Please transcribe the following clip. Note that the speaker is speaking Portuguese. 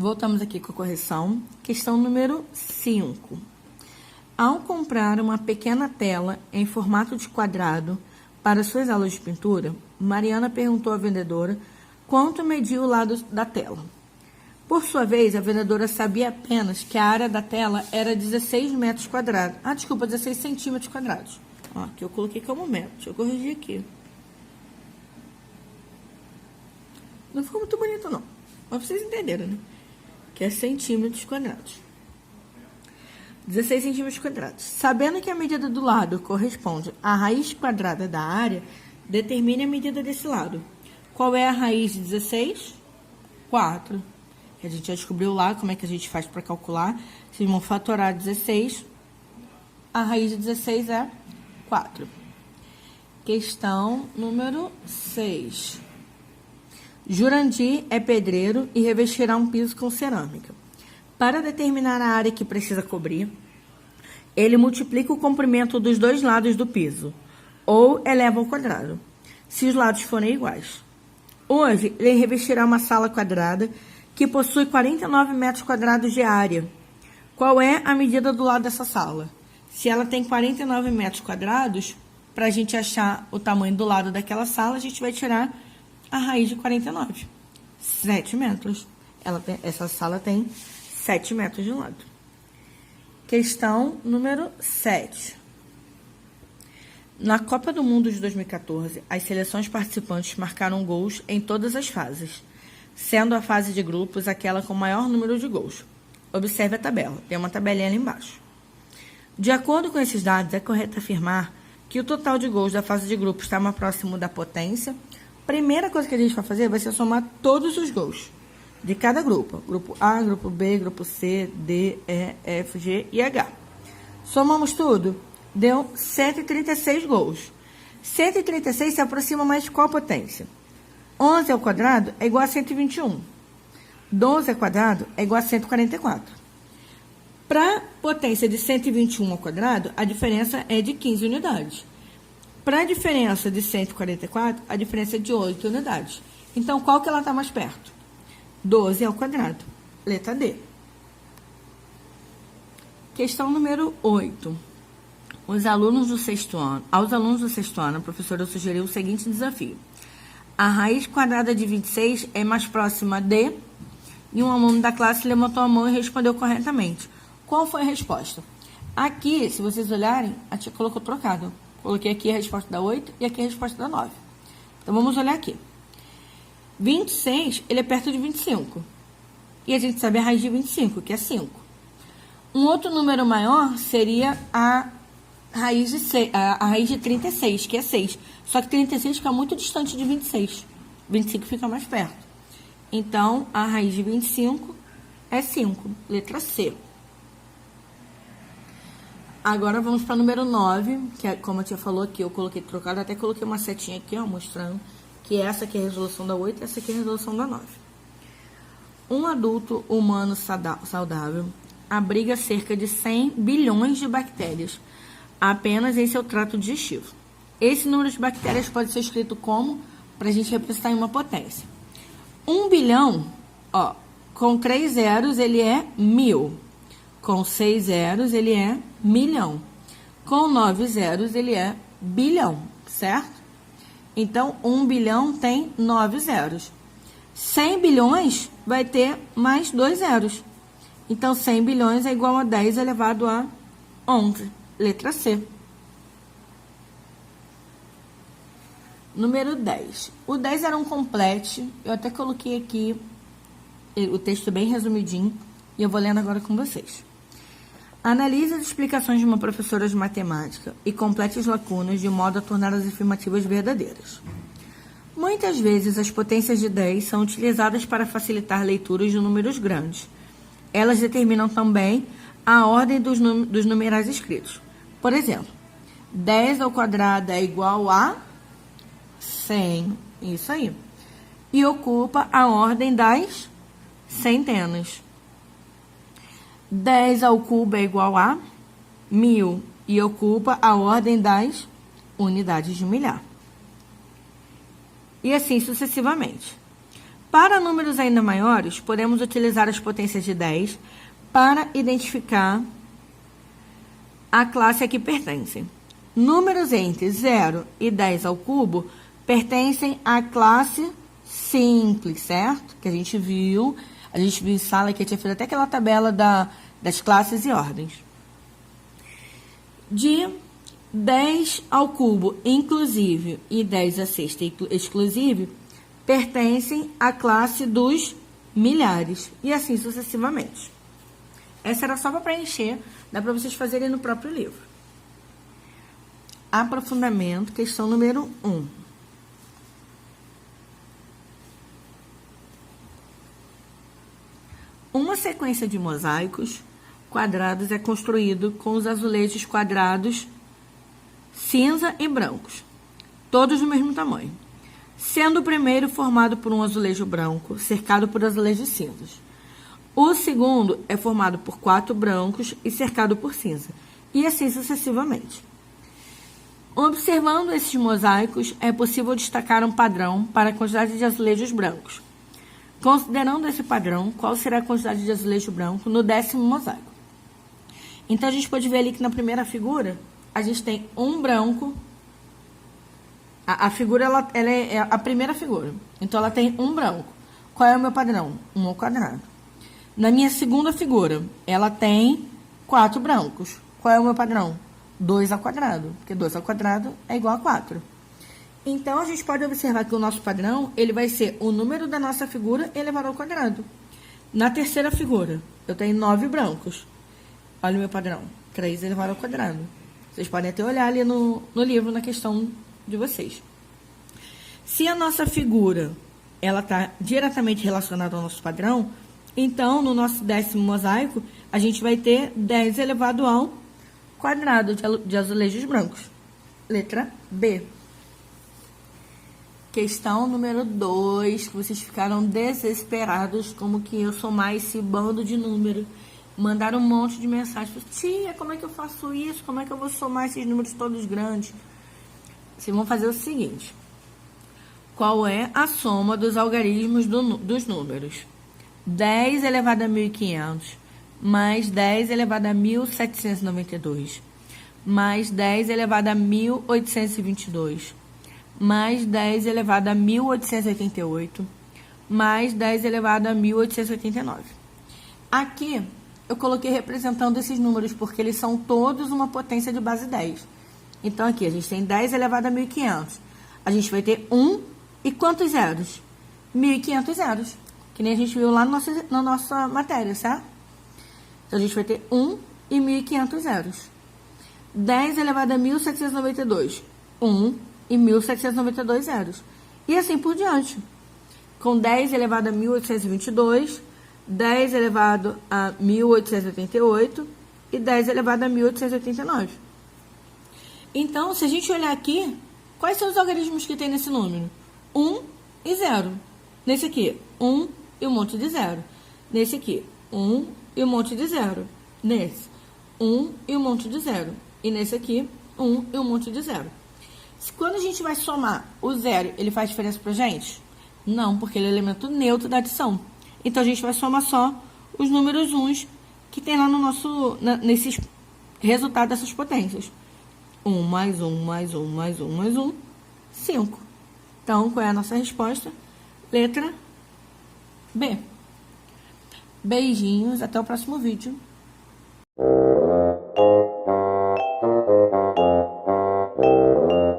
Voltamos aqui com a correção. Questão número 5. Ao comprar uma pequena tela em formato de quadrado para suas aulas de pintura, Mariana perguntou à vendedora quanto media o lado da tela. Por sua vez, a vendedora sabia apenas que a área da tela era 16 metros quadrados. 16 centímetros quadrados. Ó, aqui eu coloquei como metro. Deixa eu corrigir aqui. Não ficou muito bonito, não. Mas vocês entenderam, né? Que é centímetros quadrados. 16 centímetros quadrados. Sabendo que a medida do lado corresponde à raiz quadrada da área, determine a medida desse lado. Qual é a raiz de 16? 4. A gente já descobriu lá como é que a gente faz para calcular. Vocês vão fatorar 16. A raiz de 16 é 4. Questão número 6. Jurandir é pedreiro e revestirá um piso com cerâmica. Para determinar a área que precisa cobrir, ele multiplica o comprimento dos dois lados do piso, ou eleva ao quadrado, se os lados forem iguais. Hoje, ele revestirá uma sala quadrada que possui 49 metros quadrados de área. Qual é a medida do lado dessa sala? Se ela tem 49 metros quadrados, para a gente achar o tamanho do lado daquela sala, a gente vai tirar a raiz de 49. 7 metros. Essa sala tem 7 metros de lado. Questão número 7. Na Copa do Mundo de 2014, as seleções participantes marcaram gols em todas as fases, sendo a fase de grupos aquela com maior número de gols. Observe a tabela, tem uma tabelinha ali embaixo. De acordo com esses dados, é correto afirmar que o total de gols da fase de grupos está mais próximo da potência. Primeira coisa que a gente vai fazer vai ser somar todos os gols de cada grupo. Grupo A, grupo B, grupo C, D, E, F, G e H. Somamos tudo, deu 136 gols. 136 se aproxima mais de qual potência? 11 ao quadrado é igual a 121. 12 ao quadrado é igual a 144. Para a potência de 121 ao quadrado, a diferença é de 15 unidades. Para a diferença de 144, a diferença é de 8 unidades. Então, qual que ela está mais perto? 12 ao quadrado. Letra D. Questão número 8. Aos alunos do sexto ano, a professora sugeriu o seguinte desafio. A raiz quadrada de 26 é mais próxima de... E um aluno da classe levantou a mão e respondeu corretamente. Qual foi a resposta? Aqui, se vocês olharem, a tia colocou trocado. Coloquei aqui a resposta da 8 e aqui a resposta da 9. Então, vamos olhar aqui. 26, ele é perto de 25. E a gente sabe a raiz de 25, que é 5. Um outro número maior seria a raiz de 36, que é 6. Só que 36 fica muito distante de 26. 25 fica mais perto. Então, a raiz de 25 é 5. Letra C. Agora, vamos para o número 9, que é, como a tia falou aqui, eu coloquei trocado, até coloquei uma setinha aqui, ó, mostrando que essa aqui é a resolução da 8 e essa aqui é a resolução da 9. Um adulto humano saudável abriga cerca de 100 bilhões de bactérias apenas em seu trato digestivo. Esse número de bactérias pode ser escrito como, para a gente representar em uma potência. 1 bilhão, ó, com 3 zeros ele é 1000. Com 6 zeros ele é milhão. Com 9 zeros ele é bilhão, certo? Então, 1 bilhão tem 9 zeros. 100 bilhões vai ter mais 2 zeros. Então, 100 bilhões é igual a 10 elevado a 11. Letra C. Número 10. O 10 era um complete. Eu até coloquei aqui o texto bem resumidinho. E eu vou lendo agora com vocês. Analise as explicações de uma professora de matemática e complete as lacunas de modo a tornar as afirmativas verdadeiras. Muitas vezes, as potências de 10 são utilizadas para facilitar leituras de números grandes. Elas determinam também a ordem dos numerais escritos. Por exemplo, 10 ao quadrado é igual a 100. Isso aí. E ocupa a ordem das centenas. 10 ao cubo é igual a 1000 e ocupa a ordem das unidades de milhar. E assim sucessivamente. Para números ainda maiores, podemos utilizar as potências de 10 para identificar a classe a que pertencem. Números entre 0 e 10 ao cubo pertencem à classe simples, certo? Que a gente viu em sala que eu tinha feito até aquela tabela das classes e ordens. De 10 ao cubo inclusive e 10 à sexta exclusive pertencem à classe dos milhares e assim sucessivamente. Essa era só para preencher, dá para vocês fazerem no próprio livro. Aprofundamento, questão número 1. Uma sequência de mosaicos quadrados é construído com os azulejos quadrados cinza e brancos, todos do mesmo tamanho, sendo o primeiro formado por um azulejo branco cercado por azulejos cinzas. O segundo é formado por 4 brancos e cercado por cinza, e assim sucessivamente. Observando esses mosaicos, é possível destacar um padrão para a quantidade de azulejos brancos. Considerando esse padrão, qual será a quantidade de azulejo branco no 10º mosaico? Então, a gente pode ver ali que na primeira figura, a gente tem um branco. A figura, ela é a primeira figura. Então, ela tem um branco. Qual é o meu padrão? 1 ao quadrado. Na minha segunda figura, ela tem 4 brancos. Qual é o meu padrão? 2 ao quadrado. Porque 2 ao quadrado é igual a 4. Então, a gente pode observar que o nosso padrão, ele vai ser o número da nossa figura elevado ao quadrado. Na terceira figura, eu tenho 9 brancos. Olha o meu padrão, 3 elevado ao quadrado. Vocês podem até olhar ali no livro, na questão de vocês. Se a nossa figura, ela está diretamente relacionada ao nosso padrão, então, no nosso 10º mosaico, a gente vai ter 10 elevado ao quadrado de azulejos brancos. Letra B. Questão número 2, que vocês ficaram desesperados, como que eu somar esse bando de número. Mandaram um monte de mensagens. Tia, como é que eu faço isso? Como é que eu vou somar esses números todos grandes? Vocês vão fazer o seguinte. Qual é a soma dos algarismos dos números? 10 elevado a 1.500, mais 10 elevado a 1.792, mais 10 elevado a 1.822, mais 10 elevado a 1.888, mais 10 elevado a 1.889. Aqui, eu coloquei representando esses números, porque eles são todos uma potência de base 10. Então, aqui, a gente tem 10 elevado a 1.500. A gente vai ter 1 e quantos zeros? 1.500 zeros. Que nem a gente viu lá na nossa matéria, certo? Então, a gente vai ter 1 e 1.500 zeros. 10 elevado a 1.792. 1 e 1.792 zeros. E assim por diante. Com 10 elevado a 1.822, 10 elevado a 1.888 e 10 elevado a 1.889. Então, se a gente olhar aqui, quais são os algarismos que tem nesse número? 1 e 0. Nesse aqui, 1 e um monte de 0. Nesse aqui, 1 e um monte de 0. Nesse, 1 e um monte de 0. E nesse aqui, 1 e um monte de 0. Quando a gente vai somar o 0, ele faz diferença pra gente? Não, porque ele é elemento neutro da adição. Então, a gente vai somar só os números uns que tem lá no nosso, nesses resultados dessas potências. 1 mais 1 mais 1 mais 1 mais 1, 5. Então, qual é a nossa resposta? Letra B. Beijinhos, até o próximo vídeo.